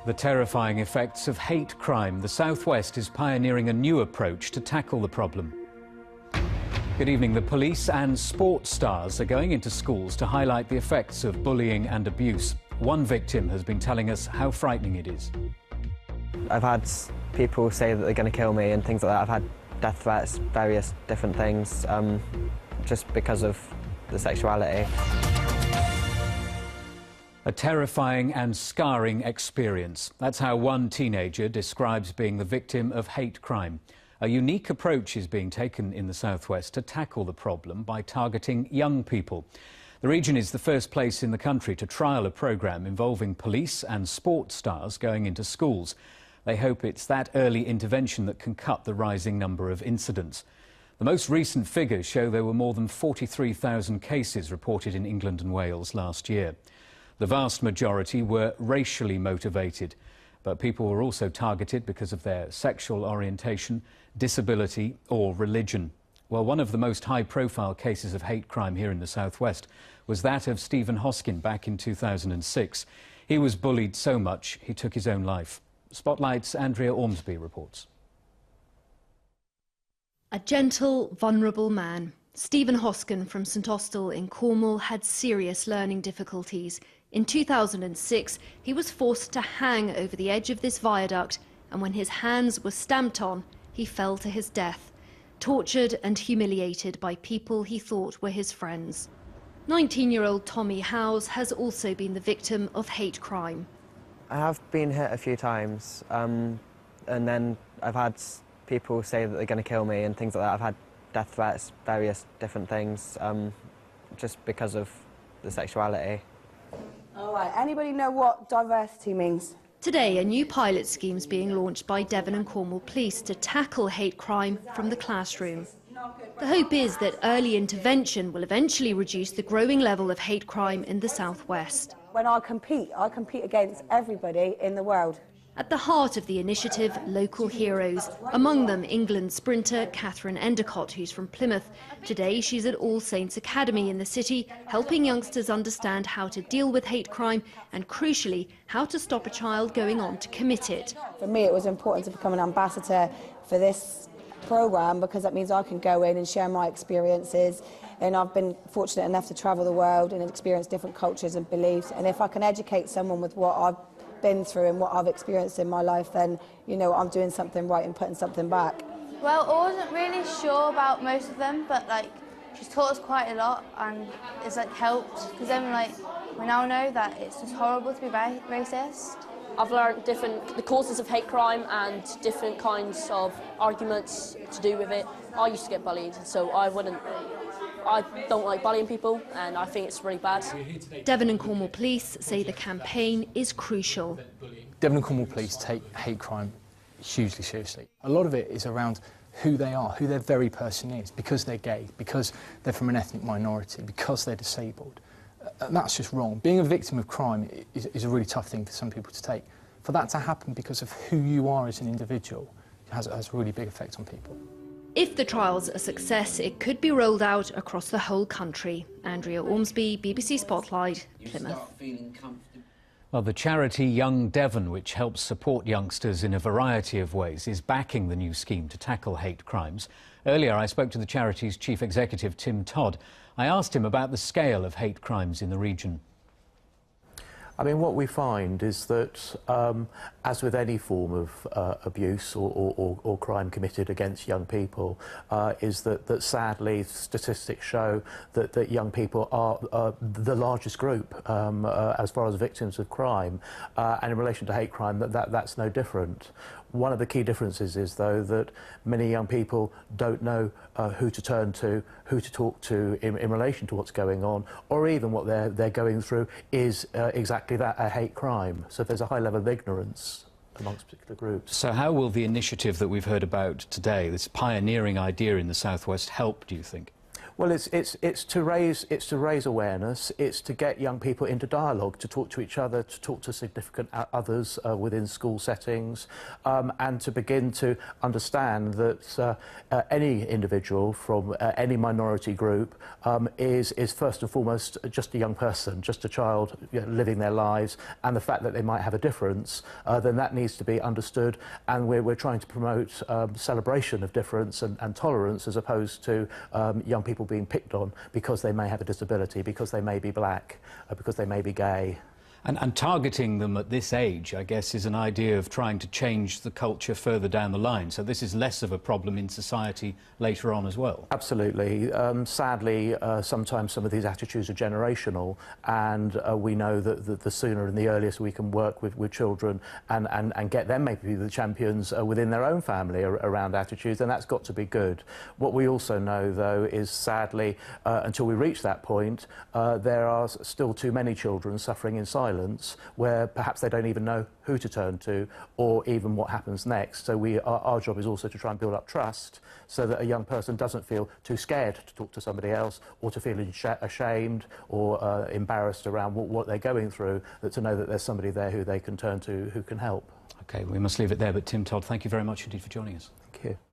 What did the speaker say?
The terrifying effects of hate crime. The South West is pioneering a new approach to tackle the problem. Good evening. The police and sports stars are going into schools to highlight the effects of bullying and abuse. One victim has been telling us how frightening it is. I've had people say that they're going to kill me and things like that. I've had death threats, various different things, just because of the sexuality. A terrifying and scarring experience. That's how one teenager describes being the victim of hate crime. A unique approach is being taken in the South West to tackle the problem by targeting young people. The region is the first place in the country to trial a programme involving police and sports stars going into schools. They hope it's that early intervention that can cut the rising number of incidents. The most recent figures show there were more than 43,000 cases reported in England and Wales last year. The vast majority were racially motivated, but people were also targeted because of their sexual orientation, disability or religion. Well, one of the most high-profile cases of hate crime here in the South West was that of Stephen Hoskin back in 2006. He was bullied so much he took his own life. Spotlight's Andrea Ormsby reports. A gentle, vulnerable man, Stephen Hoskin from St Austell in Cornwall had serious learning difficulties. In 2006, he was forced to hang over the edge of this viaduct, and when his hands were stamped on, he fell to his death, tortured and humiliated by people he thought were his friends. 19-year-old Tommy Howes has also been the victim of hate crime. I have been hit a few times, and then I've had people say that they're going to kill me and things like that. I've had death threats, various different things, just because of the sexuality. All right, anybody know what diversity means? Today, a new pilot scheme is being launched by Devon and Cornwall Police to tackle hate crime from the classroom. The hope is that early intervention will eventually reduce the growing level of hate crime in the South West. When I compete against everybody in the world. At the heart of the initiative, local heroes, among them England sprinter Catherine Endicott, who's from Plymouth. Today she's at All Saints Academy in the city, helping youngsters understand how to deal with hate crime and, crucially, how to stop a child going on to commit it. For me, it was important to become an ambassador for this programme because that means I can go in and share my experiences, and I've been fortunate enough to travel the world and experience different cultures and beliefs, and if I can educate someone with what I've been through and what I've experienced in my life, then, you know, I'm doing something right and putting something back. Well, I wasn't really sure about most of them, but she's taught us quite a lot, and it's helped, because then we now know that it's just horrible to be racist. I've learned the causes of hate crime and different kinds of arguments to do with it. I used to get bullied, so I don't like bullying people, and I think it's really bad. Devon and Cornwall Police say the campaign is crucial. Devon and Cornwall Police take hate crime hugely seriously. A lot of it is around who they are, who their very person is, because they're gay, because they're from an ethnic minority, because they're disabled. And that's just wrong. Being a victim of crime is a really tough thing for some people to take. For that to happen because of who you are as an individual has a really big effect on people. If the trial's a success, it could be rolled out across the whole country. Andrea Ormsby, BBC Spotlight, Plymouth. Well, the charity Young Devon, which helps support youngsters in a variety of ways, is backing the new scheme to tackle hate crimes. Earlier, I spoke to the charity's chief executive, Tim Todd. I asked him about the scale of hate crimes in the region. I mean, what we find is that, as with any form of abuse or crime committed against young people, is that sadly statistics show that young people are the largest group as far as victims of crime, and in relation to hate crime, that's no different. One of the key differences is, though, that many young people don't know who to turn to, who to talk to in relation to what's going on, or even what they're going through is exactly that, a hate crime. So there's a high level of ignorance amongst particular groups. So how will the initiative that we've heard about today, this pioneering idea in the South West, help, do you think? Well, it's to raise awareness. It's to get young people into dialogue, to talk to each other, to talk to significant others within school settings, and to begin to understand that any individual from any minority group is first and foremost just a young person, just a child, you know, living their lives, and the fact that they might have a difference, then that needs to be understood. And we're trying to promote celebration of difference and tolerance, as opposed to young people being picked on because they may have a disability, because they may be black, because they may be gay. And targeting them at this age, I guess, is an idea of trying to change the culture further down the line. So this is less of a problem in society later on as well. Absolutely. Sadly, sometimes some of these attitudes are generational, and we know that the sooner and the earliest we can work with children and get them maybe the champions within their own family around attitudes, then that's got to be good. What we also know, though, is sadly, until we reach that point, there are still too many children suffering in silence, where perhaps they don't even know who to turn to or even what happens next. So our job is also to try and build up trust, so that a young person doesn't feel too scared to talk to somebody else, or to feel ashamed or embarrassed around what they're going through, that to know that there's somebody there who they can turn to who can help. OK, we must leave it there, but Tim Todd, thank you very much indeed for joining us. Thank you.